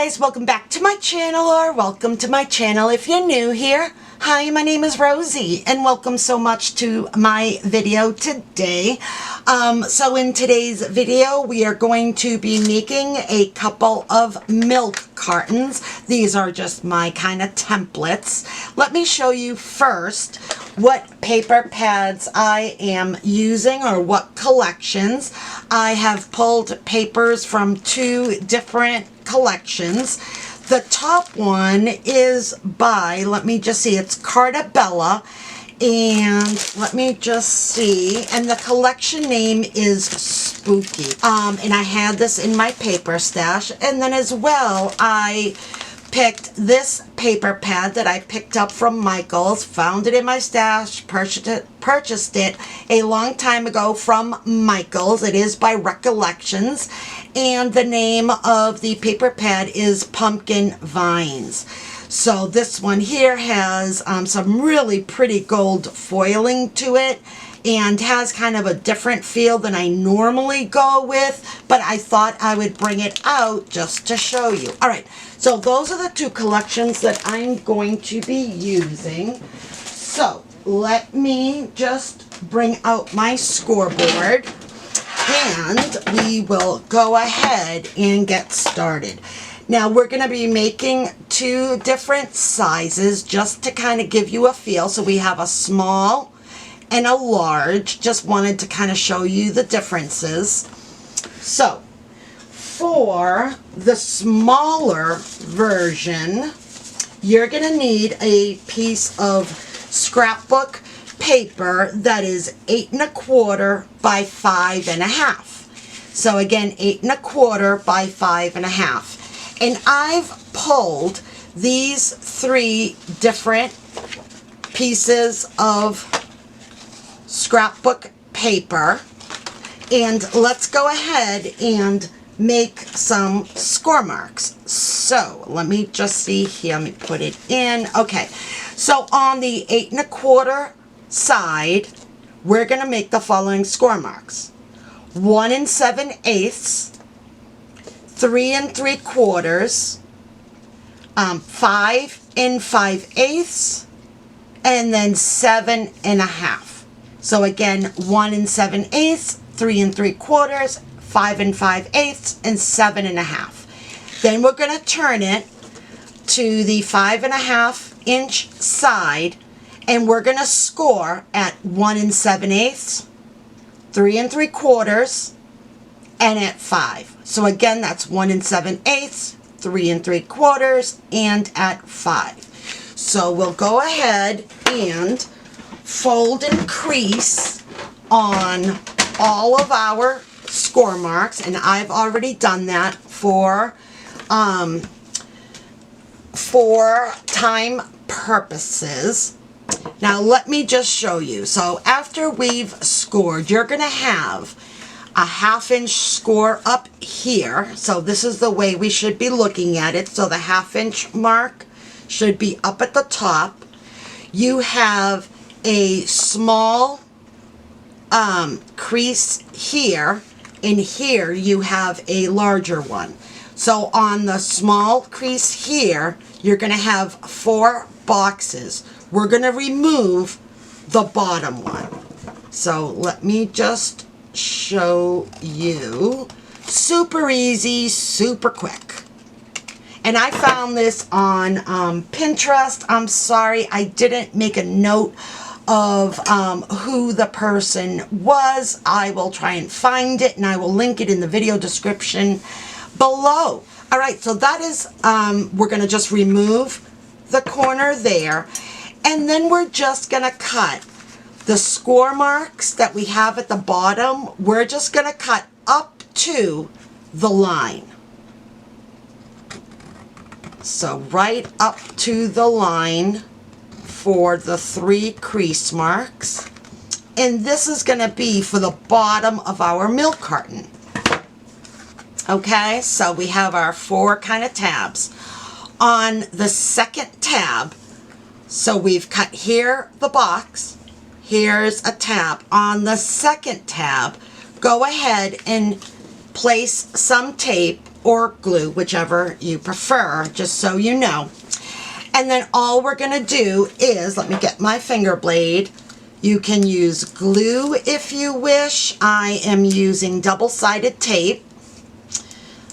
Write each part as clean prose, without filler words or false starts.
guys, welcome back to my channel, or welcome to my channel if you're new here. Hi, my name is Rosie and welcome so much to my video today. So in today's video we are going to be making a couple of milk cartons. These are just my kind of templates. Let me show you first what paper pads I am using, or what collections. I have pulled papers from two different collections. The top one is by, let me just see, it's Carta, and let me just see, and the collection name is Spooky. And I had this in my paper stash, and then as well I picked this paper pad that I picked up from Michael's, found it in my stash, purchased it a long time ago from Michael's. It is by Recollections, and the name of the paper pad is Pumpkin Vines. So this one here has some really pretty gold foiling to it, and has kind of a different feel than I normally go with, but I thought I would bring it out just to show you. All right, so those are the two collections that I'm going to be using. So let me just bring out my scoreboard and we will go ahead and get started. Now we're going to be making two different sizes just to kind of give you a feel. So we have a small and a large. Just wanted to kind of show you the differences. So for the smaller version, you're going to need a piece of scrapbook paper that is 8 1/4 by 5 1/2. So again, 8 1/4 by 5 1/2. And I've pulled these three different pieces of scrapbook paper, and let's go ahead and make some score marks. So let me just see here, let me put it in. Okay, so on the 8 1/4 side, we're going to make the following score marks: 1 7/8, 3 3/4, 5 5/8, and then 7 1/2. So again, 1 7/8, 3 3/4, 5 5/8, and 7 1/2. Then we're going to turn it to the 5 1/2 inch side, and we're going to score at 1 7/8, 3 3/4, and at 5. So again, that's 1 7/8, 3 3/4, and at 5. So we'll go ahead and fold and crease on all of our score marks, and I've already done that for time purposes. Now let me just show you. So after we've scored, you're going to have a 1/2 inch score up here. So this is the way we should be looking at it. So the 1/2 inch mark should be up at the top. You have a small crease here, and here you have a larger one. So on the small crease here, you're going to have 4 boxes. We're going to remove the bottom one. So let me just show you. Super easy, super quick. And I found this on Pinterest. I'm sorry I didn't make a note of who the person was. I will try and find it, and I will link it in the video description below. All right, so that is, we're going to just remove the corner there, and then we're just going to cut the score marks that we have at the bottom. We're just going to cut up to the line. So right up to the line for the 3 crease marks. And this is going to be for the bottom of our milk carton. Okay, so we have our 4 kind of tabs. On the second tab, so we've cut here the box, here's a tab. On the second tab, go ahead and place some tape or glue, whichever you prefer, just so you know. And then all we're gonna do is, let me get my finger blade. You can use glue if you wish. I am using double-sided tape.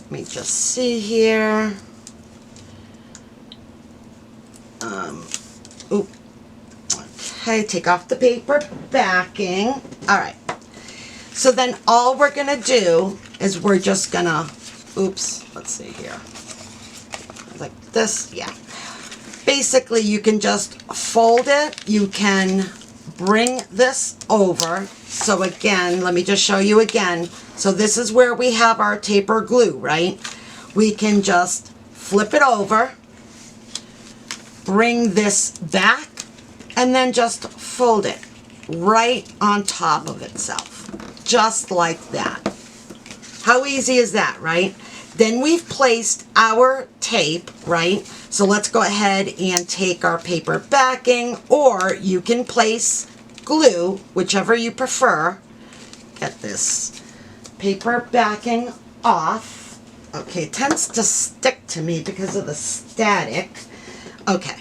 Let me just see here. Okay, take off the paper backing. All right. So then all we're gonna do is we're just gonna, let's see here. Like this, yeah. Basically, you can just fold it. You can bring this over. So again, let me just show you again. So this is where we have our taper glue, right? We can just flip it over, bring this back, and then just fold it right on top of itself. Just like that. How easy is that, right? Then we've placed our tape, right? So let's go ahead and take our paper backing, or you can place glue, whichever you prefer. Get this paper backing off. Okay, it tends to stick to me because of the static. Okay.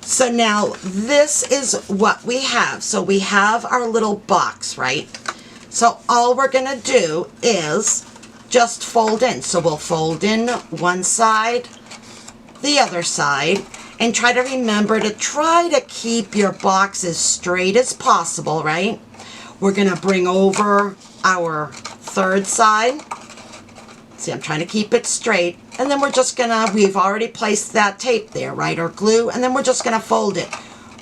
So now this is what we have. So we have our little box, right? So all we're gonna do is just fold in. So we'll fold in one side, the other side, and try to remember to try to keep your box as straight as possible, right? We're gonna bring over our third side. See, I'm trying to keep it straight. And then we're just gonna, we've already placed that tape there, right, or glue, and then we're just gonna fold it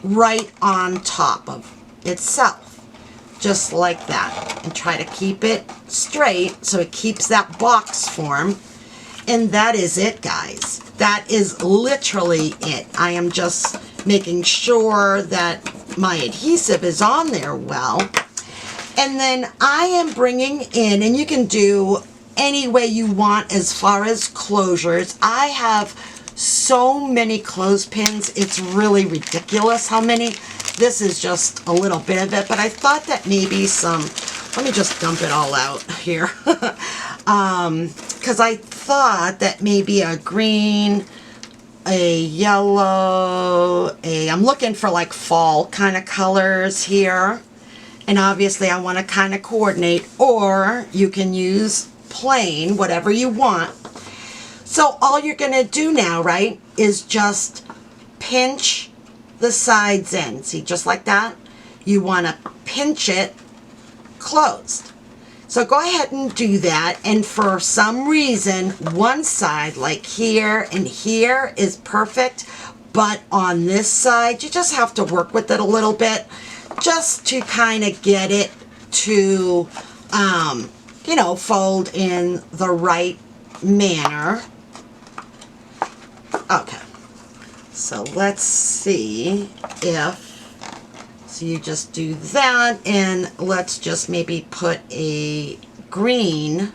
right on top of itself, just like that, and try to keep it straight so it keeps that box form. And that is it, guys. That is literally it. I am just making sure that my adhesive is on there well. And then I am bringing in, and you can do any way you want as far as closures. I have so many clothespins. It's really ridiculous how many. This is just a little bit of it, but I thought that maybe some, let me just dump it all out here. Because I thought that maybe a green, a yellow, I'm looking for like fall kind of colors here. And obviously I want to kind of coordinate, or you can use plain, whatever you want. So all you're going to do now, right, is just pinch the sides in. See, just like that. You want to pinch it closed. So go ahead and do that. And for some reason, one side, like here and here, is perfect. But on this side, you just have to work with it a little bit just to kind of get it to, you know, fold in the right manner. Okay. So let's see if, so you just do that, and let's just maybe put a green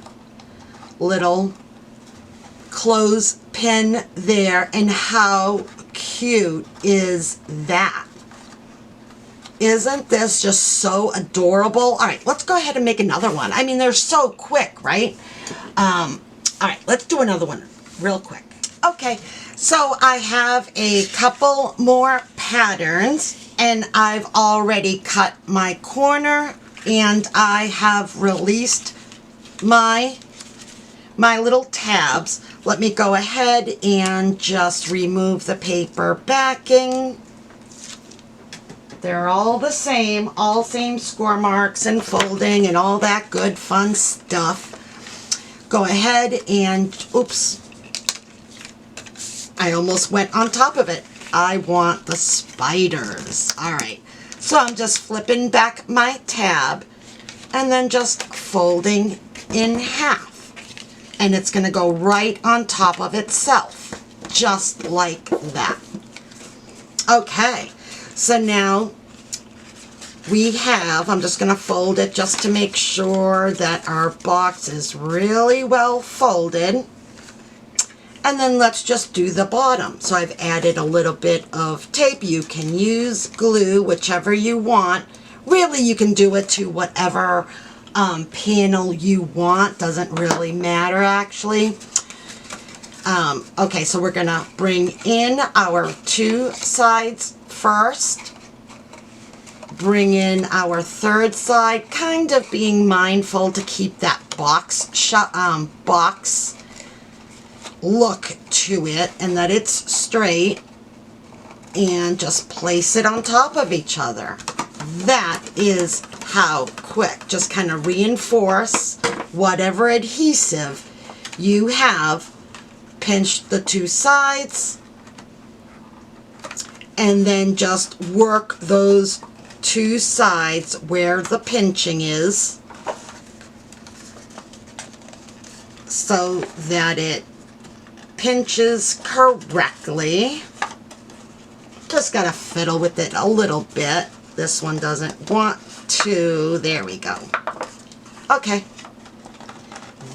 little clothespin there. And how cute is that? Isn't this just so adorable? All right, let's go ahead and make another one. I mean, they're so quick, right? All right, let's do another one real quick. Okay, so I have a couple more patterns, and I've already cut my corner, and I have released my little tabs. Let me go ahead and just remove the paper backing. They're all the same, all same score marks and folding and all that good fun stuff. Go ahead and, oops, I almost went on top of it. I want the spiders. All right, so I'm just flipping back my tab and then just folding in half. And it's gonna go right on top of itself, just like that. Okay. So now we have, I'm just going to fold it just to make sure that our box is really well folded. And then let's just do the bottom. So I've added a little bit of tape. You can use glue, whichever you want. Really, you can do it to whatever panel you want. Doesn't really matter, actually. Okay, so we're gonna bring in our 2 sides first. Bring in our 3rd side, kind of being mindful to keep that box look to it and that it's straight, and just place it on top of each other. That is how quick. Just kind of reinforce whatever adhesive you have. Pinch the 2 sides and then just work those 2 sides where the pinching is so that it pinches correctly. Just gotta fiddle with it a little bit. This one doesn't want to. There we go. Okay.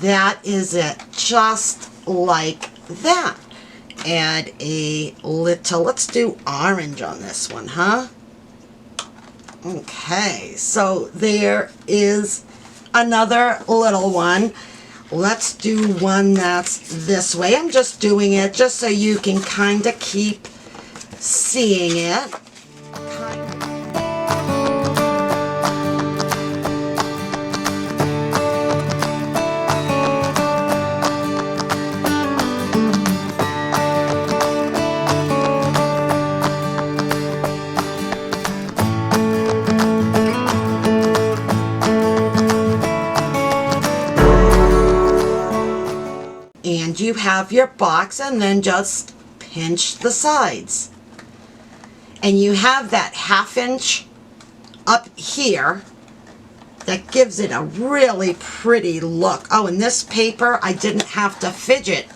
That is it. Just like that. Add a little, let's do orange on this one, huh? Okay, so there is another little one. Let's do one that's this way. I'm just doing it just so you can kind of keep seeing it. And you have your box, and then just pinch the sides. And you have that 1/2 inch up here that gives it a really pretty look. Oh, and this paper, I didn't have to fidget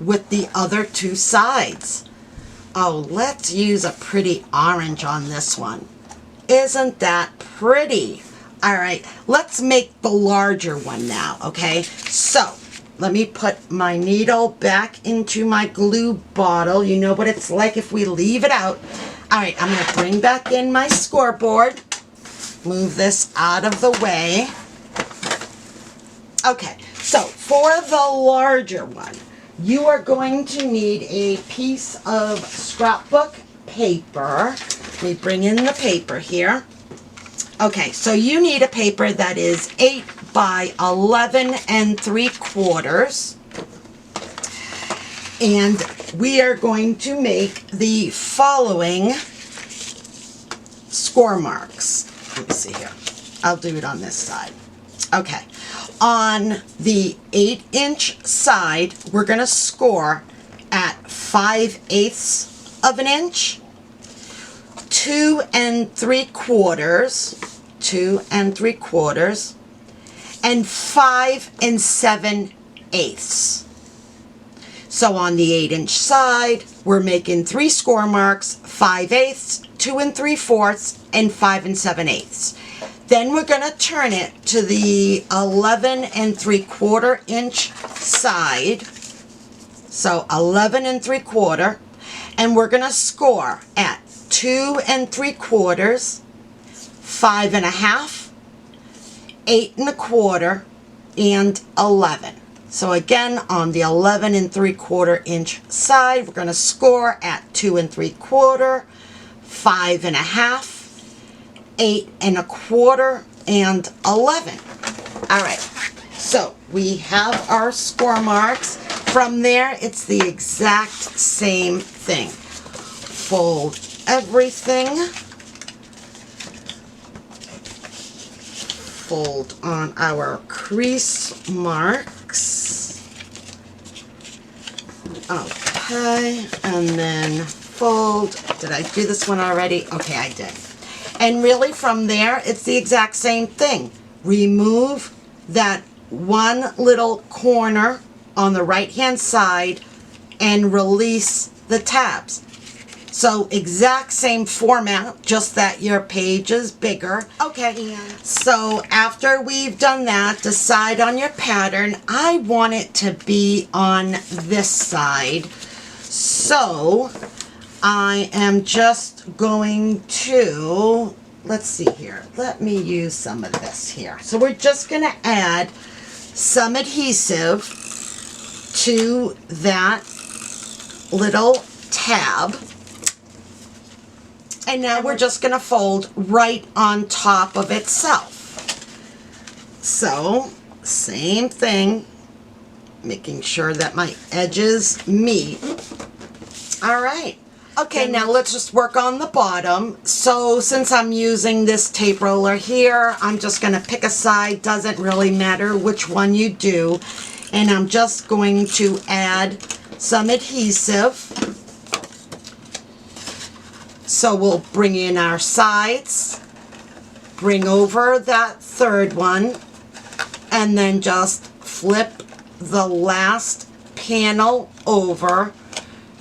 with the other 2 sides. Oh, let's use a pretty orange on this one. Isn't that pretty? All right, let's make the larger one now, okay? So, let me put my needle back into my glue bottle. You know what it's like if we leave it out. All right, I'm gonna bring back in my scoreboard. Move this out of the way. Okay, so for the larger one, you are going to need a piece of scrapbook paper. Let me bring in the paper here. Okay, so you need a paper that is 8 by 11 3/4. And we are going to make the following score marks. Let me see here. I'll do it on this side. Okay. On the 8-inch side, we're going to score at 5/8 of an inch, 2 3/4, 2 3/4, and 5 7/8. So on the 8-inch side, we're making 3 score marks, 5/8, 2 3/4, and 5 7/8. Then we're going to turn it to the 11 3/4 inch side. So 11 3/4, and we're going to score at 2 3/4, 5 1/2, 8 1/4, and 11. So again, on the 11 3/4 inch side, we're going to score at 2 3/4, 5 1/2, 8 1/4, and 11. All right, so we have our score marks. From there, it's the exact same thing. Fold everything. Fold on our crease marks. Okay, and then fold. Did I do this one already? Okay, I did. And really from there, it's the exact same thing. Remove that one little corner on the right-hand side and release the tabs. So exact same format, just that your page is bigger. Okay, so after we've done that, decide on your pattern. I want it to be on this side. So I am just going to let's see here. Let me use some of this here. So we're just going to add some adhesive to that little tab. And now we're just going to fold right on top of itself. So, same thing, making sure that my edges meet. All right. Okay, now let's just work on the bottom. So since I'm using this tape roller here, I'm just going to pick a side. Doesn't really matter which one you do. And I'm just going to add some adhesive. So we'll bring in our sides, bring over that third one, and then just flip the last panel over,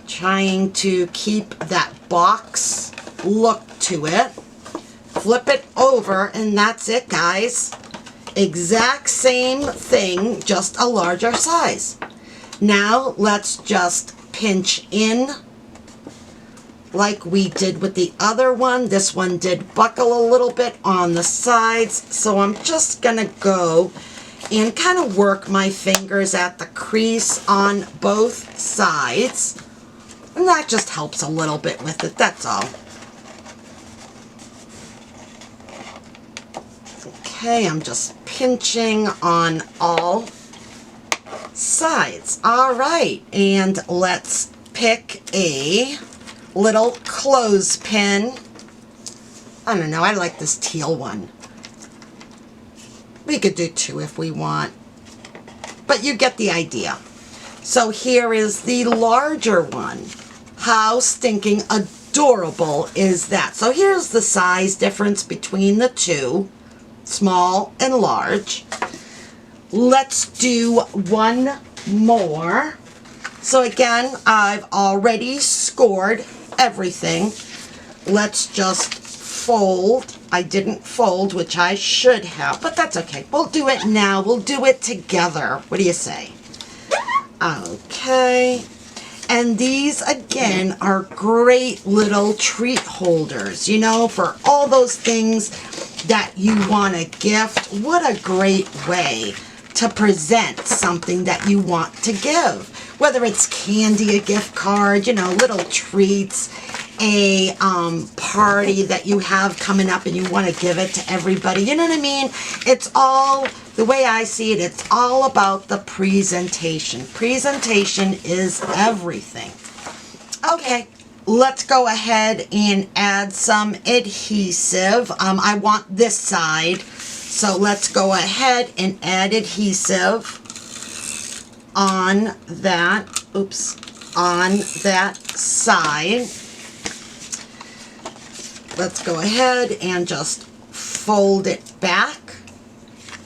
trying to keep that box look to it. Flip it over, and that's it, guys. Exact same thing, just a larger size. Now let's just pinch in like we did with the other one. This one did buckle a little bit on the sides, so I'm just gonna go and kind of work my fingers at the crease on both sides. And that just helps a little bit with it, that's all. Okay, I'm just pinching on all sides. All right, and let's pick a little clothespin. I don't know, I like this teal one. We could do two if we want, but you get the idea. So here is the larger one. How stinking adorable is that? So here's the size difference between the two, small and large. Let's do one more. So again, I've already scored everything. Let's just fold. I didn't fold, which I should have, but that's okay. We'll do it now. We'll do it together. What do you say? Okay. And these, again, are great little treat holders, you know, for all those things that you want to gift. What a great way to present something that you want to give. Whether it's candy, a gift card, you know, little treats, a party that you have coming up and you want to give it to everybody. You know what I mean? It's all, the way I see it, it's all about the presentation. Presentation is everything. Okay, let's go ahead and add some adhesive. I want this side, so let's go ahead and add adhesive on that, on that side. Let's go ahead and just fold it back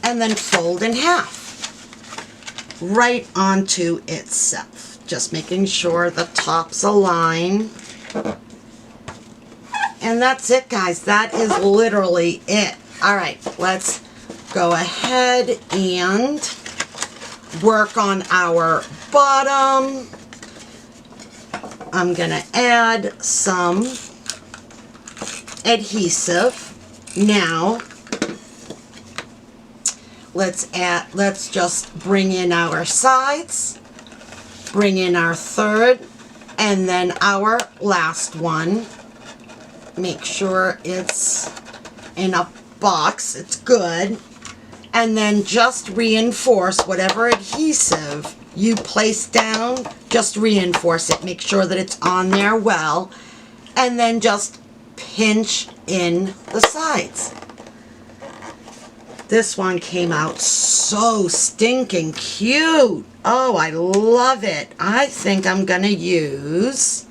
and then fold in half right onto itself. Just making sure the tops align. And that's it, guys. That is literally it. All right, let's go ahead and work on our bottom. I'm gonna add some adhesive. Now let's just bring in our sides, bring in our third, and then our last one. Make sure it's in a box, it's good. And then just reinforce whatever adhesive you place down, just reinforce it. Make sure that it's on there well. And then just pinch in the sides. This one came out so stinking cute. Oh, I love it. I think I'm gonna use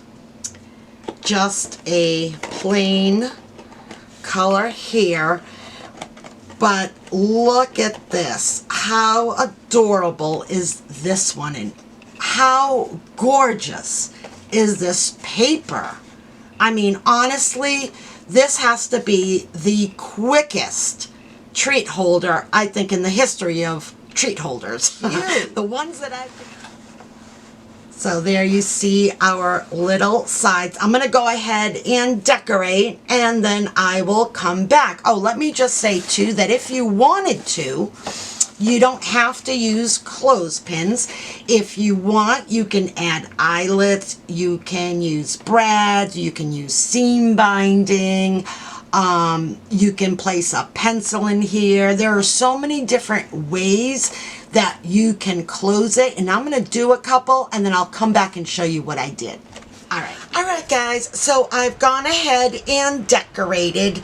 just a plain color here. But look at this. How adorable is this one? And how gorgeous is this paper? I mean, honestly, this has to be the quickest treat holder, I think, in the history of treat holders. The ones that I've... So there you see our little sides. I'm going to go ahead and decorate, and then I will come back. Oh, let me just say too that if you wanted to, you don't have to use clothespins. If you want, you can add eyelets, you can use brads, you can use seam binding, you can place a pencil in here. There are so many different ways that you can close it, and I'm going to do a couple and then I'll come back and show you what I did. Alright guys, so I've gone ahead and decorated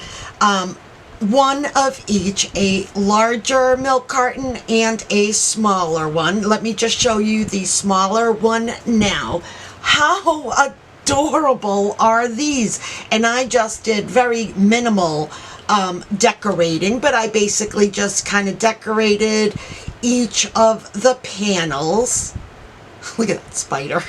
one of each, a larger milk carton and a smaller one. Let me just show you the smaller one now. How adorable are these? And I just did very minimal decorating, but I basically just kind of decorated each of the panels. Look at that spider.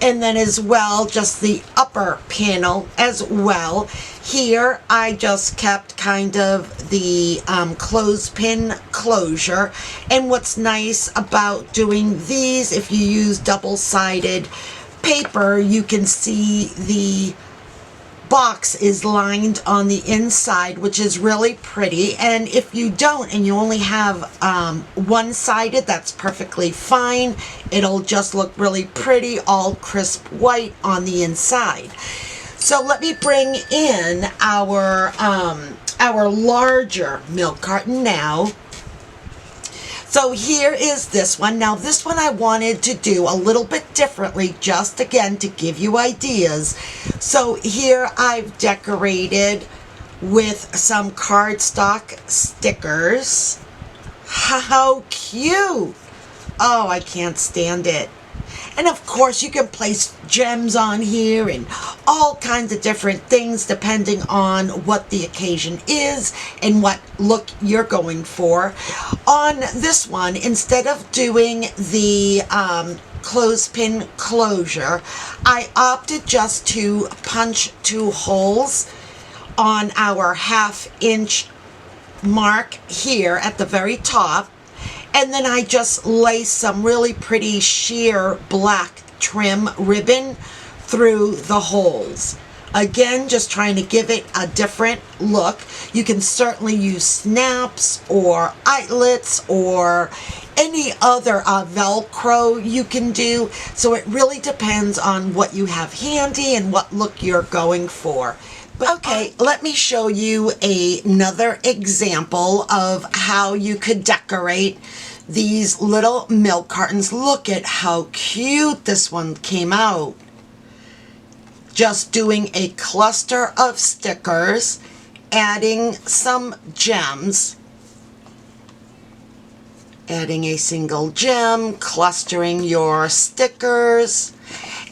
And then as well, just the upper panel as well. Here, I just kept kind of the clothespin closure. And what's nice about doing these, if you use double-sided paper, you can see the box is lined on the inside, which is really pretty. And if you don't and you only have one-sided, that's perfectly fine. It'll just look really pretty, all crisp white on the inside. So let me bring in our larger milk carton now. So here is this one. Now this one I wanted to do a little bit differently, just again to give you ideas. So here I've decorated with some cardstock stickers. How cute! Oh, I can't stand it. And of course you can place gems on here and all kinds of different things depending on what the occasion is and what look you're going for. On this one, instead of doing the clothespin closure, I opted just to punch 2 holes on our 1/2 inch mark here at the very top. And then I just lace some really pretty sheer black trim ribbon through the holes. Again, just trying to give it a different look. You can certainly use snaps or eyelets or any other Velcro you can do. So it really depends on what you have handy and what look you're going for. But okay, let me show you another example of how you could decorate these little milk cartons. Look at how cute this one came out. Just doing a cluster of stickers, adding some gems, adding a single gem, clustering your stickers.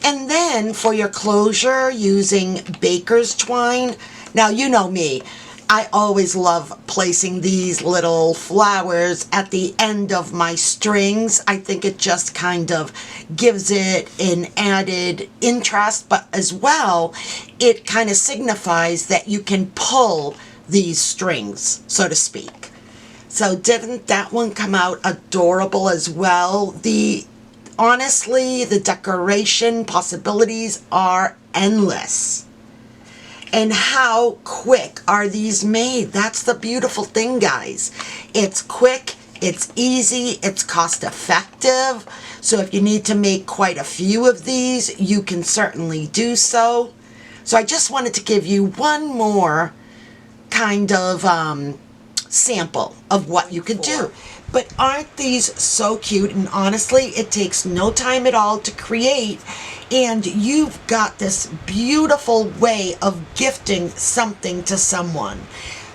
And then for your closure, using baker's twine. Now, you know me. I always love placing these little flowers at the end of my strings. I think it just kind of gives it an added interest, but as well, it kind of signifies that you can pull these strings, so to speak. So didn't that one come out adorable as well? Honestly, the decoration possibilities are endless. And how quick are these made? That's the beautiful thing, guys. It's quick, it's easy, it's cost effective. So if you need to make quite a few of these, you can certainly do so. So I just wanted to give you one more kind of sample of what you could do. But aren't these so cute? And honestly, it takes no time at all to create. And you've got this beautiful way of gifting something to someone.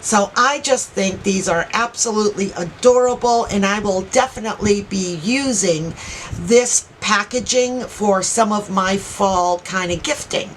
So I just think these are absolutely adorable, and I will definitely be using this packaging for some of my fall kind of gifting.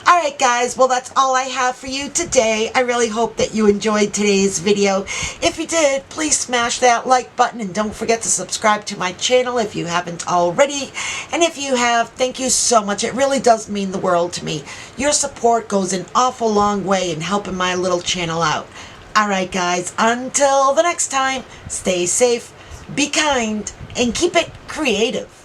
Alright guys, well that's all I have for you today. I really hope that you enjoyed today's video. If you did, please smash that like button and don't forget to subscribe to my channel if you haven't already. And if you have, thank you so much. It really does mean the world to me. Your support goes an awful long way in helping my little channel out. Alright guys, until the next time, stay safe, be kind, and keep it creative.